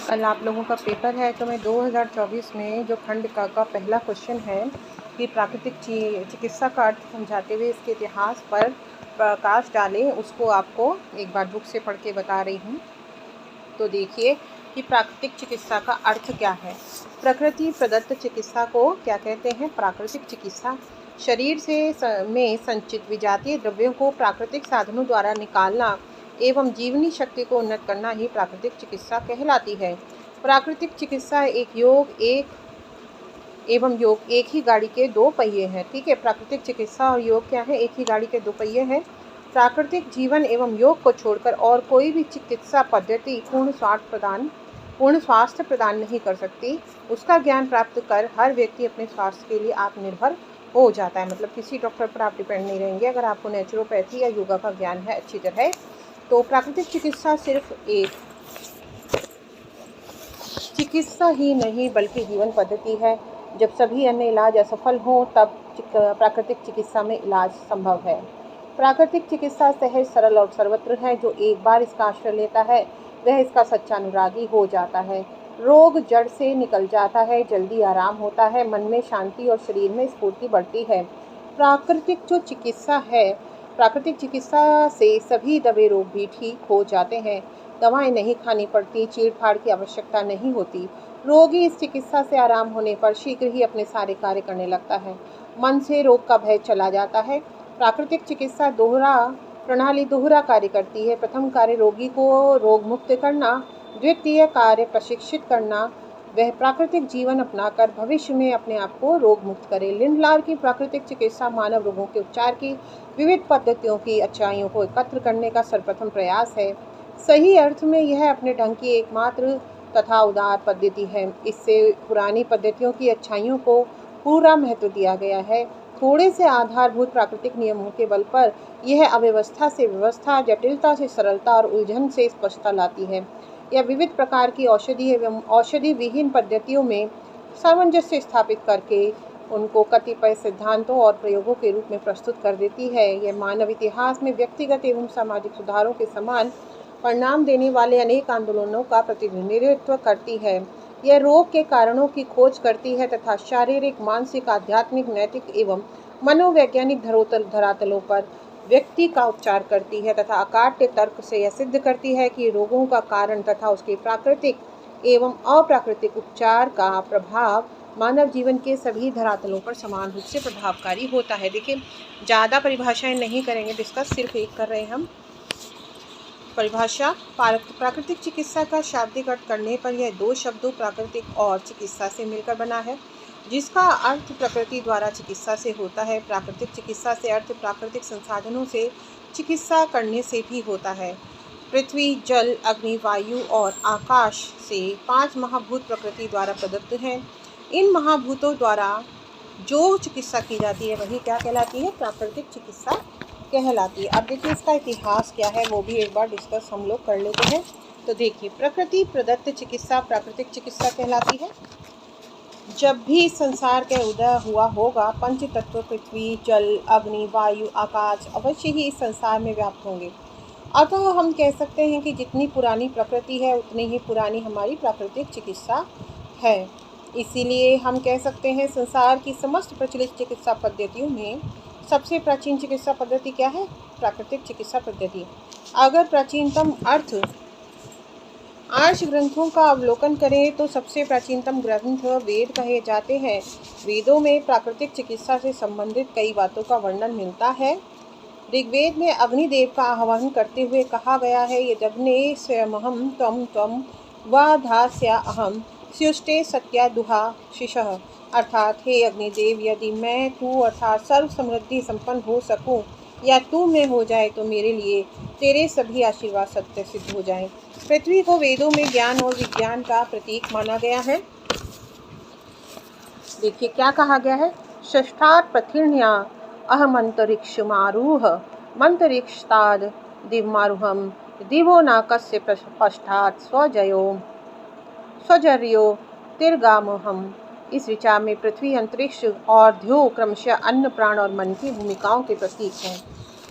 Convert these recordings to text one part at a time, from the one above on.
कल आप लोगों का पेपर है तो मैं 2024 में जो खंड का पहला क्वेश्चन है कि प्राकृतिक चिकित्सा का अर्थ समझाते हुए इसके इतिहास पर प्रकाश डालें, उसको आपको एक बार बुक से पढ़ के बता रही हूँ। तो देखिए कि प्राकृतिक चिकित्सा का अर्थ क्या है। प्रकृति प्रदत्त चिकित्सा को क्या कहते हैं? प्राकृतिक चिकित्सा। शरीर में संचित विजातीय द्रव्यों को प्राकृतिक साधनों द्वारा निकालना एवं जीवनी शक्ति को उन्नत करना ही प्राकृतिक चिकित्सा कहलाती है। प्राकृतिक चिकित्सा योग एक ही गाड़ी के दो पहिए हैं। ठीक है, प्राकृतिक चिकित्सा और योग क्या है? एक ही गाड़ी के दो पहिए हैं। प्राकृतिक जीवन एवं योग को छोड़कर और कोई भी चिकित्सा पद्धति पूर्ण स्वास्थ्य प्रदान नहीं कर सकती। उसका ज्ञान प्राप्त कर हर व्यक्ति अपने स्वास्थ्य के लिए आत्मनिर्भर हो जाता है। मतलब किसी डॉक्टर पर आप डिपेंड नहीं रहेंगे अगर आपको नेचुरोपैथी या योगा का ज्ञान है अच्छी तरह। तो प्राकृतिक चिकित्सा सिर्फ एक चिकित्सा ही नहीं बल्कि जीवन पद्धति है। जब सभी अन्य इलाज असफल हों तब प्राकृतिक चिकित्सा में इलाज संभव है। प्राकृतिक चिकित्सा सहज, सरल और सर्वत्र है। जो एक बार इसका आश्रय लेता है वह इसका सच्चा अनुरागी हो जाता है। रोग जड़ से निकल जाता है, जल्दी आराम होता है, मन में शांति और शरीर में स्फूर्ति बढ़ती है। प्राकृतिक चिकित्सा से सभी दबे रोग भी ठीक हो जाते हैं। दवाएं नहीं खानी पड़ती, चीड़-फाड़ की आवश्यकता नहीं होती। रोगी इस चिकित्सा से आराम होने पर शीघ्र ही अपने सारे कार्य करने लगता है। मन से रोग का भय चला जाता है। प्राकृतिक चिकित्सा दोहरा कार्य करती है। प्रथम कार्य रोगी को रोग मुक्त करना, द्वितीय कार्य प्रशिक्षित करना वह प्राकृतिक जीवन अपनाकर भविष्य में अपने आप को रोग मुक्त करे। लिंडलार की प्राकृतिक चिकित्सा मानव रोगों के उपचार की विविध पद्धतियों की अच्छाइयों को एकत्र करने का सर्वप्रथम प्रयास है। सही अर्थ में यह अपने ढंग की एकमात्र तथा उदार पद्धति है। इससे पुरानी पद्धतियों की अच्छाइयों को पूरा महत्व दिया गया है। थोड़े से आधारभूत प्राकृतिक नियमों के बल पर यह अव्यवस्था से व्यवस्था, जटिलता से सरलता और उलझन से स्पष्टता लाती है। यह विविध प्रकार की औषधि एवं औषधि विहीन पद्धतियों में सामंजस्य स्थापित करके उनको कतिपय सिद्धांतों और प्रयोगों के रूप में प्रस्तुत कर देती है। यह मानव इतिहास में व्यक्तिगत एवं सामाजिक सुधारों के समान परिणाम देने वाले अनेक आंदोलनों का प्रतिनिधित्व करती है। यह रोग के कारणों की खोज करती है तथा शारीरिक, मानसिक, आध्यात्मिक, नैतिक एवं मनोवैज्ञानिक धरातलों पर व्यक्ति का उपचार करती है तथा अकाट्य तर्क से यह सिद्ध करती है कि रोगों का कारण तथा उसके प्राकृतिक एवं अप्राकृतिक उपचार का प्रभाव मानव जीवन के सभी धरातलों पर समान रूप से प्रभावकारी होता है। देखिए, ज़्यादा परिभाषाएं नहीं करेंगे डिस्कस, सिर्फ एक कर रहे हैं हम। परिभाषा: प्राकृतिक चिकित्सा का शाब्दिक अर्थ करने पर यह दो शब्दों प्राकृतिक और चिकित्सा से मिलकर बना है, जिसका अर्थ प्रकृति द्वारा चिकित्सा से होता है। प्राकृतिक चिकित्सा से अर्थ प्राकृतिक संसाधनों से चिकित्सा करने से भी होता है। पृथ्वी, जल, अग्नि, वायु और आकाश से 5 महाभूत प्रकृति द्वारा प्रदत्त हैं। इन महाभूतों द्वारा जो चिकित्सा की जाती है वही क्या कहलाती है? प्राकृतिक चिकित्सा कहलाती है। अब देखिए इसका इतिहास क्या है वो भी एक बार डिस्कस हम लोग कर लेते हैं। तो देखिए, प्रकृति प्रदत्त चिकित्सा प्राकृतिक चिकित्सा कहलाती है। जब भी संसार का उदय हुआ होगा, पंच तत्व पृथ्वी, जल, अग्नि, वायु, आकाश अवश्य ही इस संसार में व्याप्त होंगे। अतः हम कह सकते हैं कि जितनी पुरानी प्रकृति है उतनी ही पुरानी हमारी प्राकृतिक चिकित्सा है। इसीलिए हम कह सकते हैं संसार की समस्त प्रचलित चिकित्सा पद्धतियों में सबसे प्राचीन चिकित्सा पद्धति क्या है? प्राकृतिक चिकित्सा पद्धति। अगर प्राचीनतम आर्ष ग्रंथों का अवलोकन करें तो सबसे प्राचीनतम ग्रंथ वेद कहे जाते हैं। वेदों में प्राकृतिक चिकित्सा से संबंधित कई बातों का वर्णन मिलता है। ऋग्वेद में अग्निदेव का आह्वान करते हुए कहा गया है, यदग्ने स्वयमहं त्वं वाधास्या अहम स्युष्टे सत्या दुहा शिशः। अर्थात हे अग्निदेव, यदि मैं तू अर्थात सर्व समृद्धि संपन्न हो सकूं या तू में हो जाए तो मेरे लिए तेरे सभी आशीर्वाद सत्य सिद्ध हो जाएं। पृथ्वी को वेदों में ज्ञान और विज्ञान का प्रतीक माना गया है। देखिए क्या कहा गया है, षष्ठात् पृथिण्या अहमंतरिक्षमारूह मंतरिक्षताद दिवमारुहम दिवो नाकस्य पश्चात् स्वजर्यो तिर्गामहम। इस विचार में पृथ्वी, अंतरिक्ष और ध्यो क्रमशः अन्न, प्राण और मन की भूमिकाओं के प्रतीक हैं।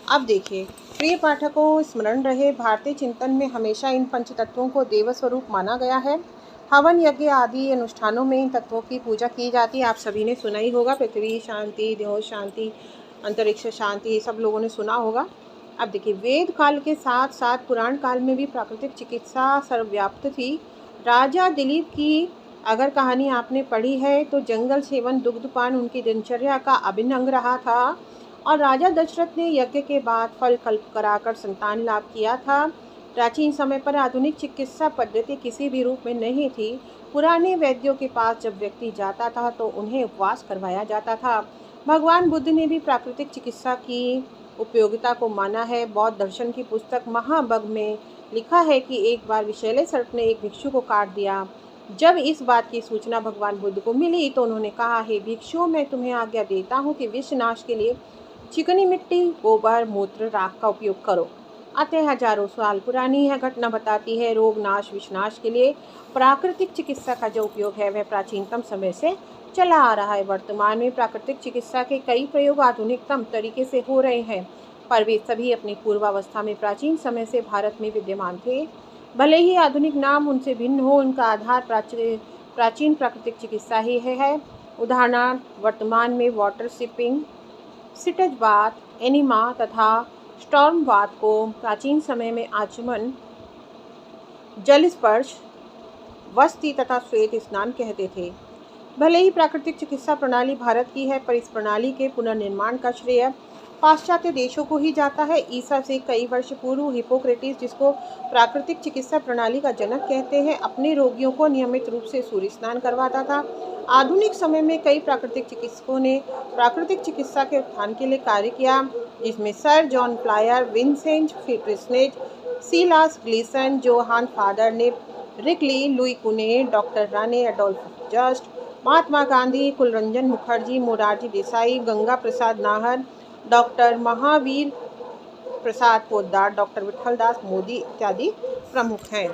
अब देखिए प्रिय पाठकों, स्मरण रहे भारतीय चिंतन में हमेशा इन पंचतत्वों को देव स्वरूप माना गया है। हवन यज्ञ आदि अनुष्ठानों में इन तत्वों की पूजा की जाती है। आप सभी ने सुना ही होगा, पृथ्वी शांति, देह शांति, अंतरिक्ष शांति, सब लोगों ने सुना होगा। अब देखिए, वेद काल के साथ साथ पुराण काल में भी प्राकृतिक चिकित्सा सर्वव्याप्त थी। राजा दिलीप की अगर कहानी आपने पढ़ी है तो जंगल सेवन, दुग्धपान उनकी दिनचर्या का अभिन्न अंग रहा था। और राजा दशरथ ने यज्ञ के बाद फल कल्प कराकर संतान लाभ किया था। प्राचीन समय पर आधुनिक चिकित्सा पद्धति किसी भी रूप में नहीं थी। पुराने वैद्यों के पास जब व्यक्ति जाता था तो उन्हें उपवास करवाया जाता था। भगवान बुद्ध ने भी प्राकृतिक चिकित्सा की उपयोगिता को माना है। बौद्ध दर्शन की पुस्तक महाभग में लिखा है कि एक बार विषैले सर्प ने एक भिक्षु को काट दिया। जब इस बात की सूचना भगवान बुद्ध को मिली तो उन्होंने कहा, हे भिक्षुओं, मैं तुम्हें आज्ञा देता हूँ कि विष नाश के लिए चिकनी मिट्टी, गोबर, मूत्र, राख का उपयोग करो। अतः हजारों साल पुरानी यह घटना बताती है रोग नाश, विषनाश के लिए प्राकृतिक चिकित्सा का जो उपयोग है वह प्राचीनतम समय से चला आ रहा है। वर्तमान में प्राकृतिक चिकित्सा के कई प्रयोग आधुनिकतम तरीके से हो रहे हैं, पर वे सभी अपनी पूर्वावस्था में प्राचीन समय से भारत में विद्यमान थे। भले ही आधुनिक नाम उनसे भिन्न हो, उनका आधार प्राचीन प्राकृतिक चिकित्सा ही है। उदाहरणार्थ, वर्तमान में वाटर सिपिंग, सिटज बाथ, एनिमा तथा स्टॉर्म बाथ को प्राचीन समय में आचमन, जल स्पर्श, वस्ती तथा श्वेत स्नान कहते थे। भले ही प्राकृतिक चिकित्सा प्रणाली भारत की है, पर इस प्रणाली के पुनर्निर्माण का श्रेय पाश्चात्य देशों को ही जाता है। ईसा से कई वर्ष पूर्व हिपोक्रेटिस, जिसको प्राकृतिक चिकित्सा प्रणाली का जनक कहते हैं, अपने रोगियों को नियमित रूप से सूर्य स्नान करवाता था। आधुनिक समय में कई प्राकृतिक चिकित्सकों ने प्राकृतिक चिकित्सा के उत्थान के लिए कार्य किया, जिसमें sir John Floyer, Vincent Priessnitz, Silas Gleason, Johann Father, Rikli, Louis Kuhne, doctor Rane, Adolf Just, Mahatma Gandhi, Kularanjan Mukherjee, Morarji Desai, Ganga Prasad Nahar, doctor Mahavir Prasad Poddar, doctor Vitthal Das Modi इत्यादि प्रमुख हैं।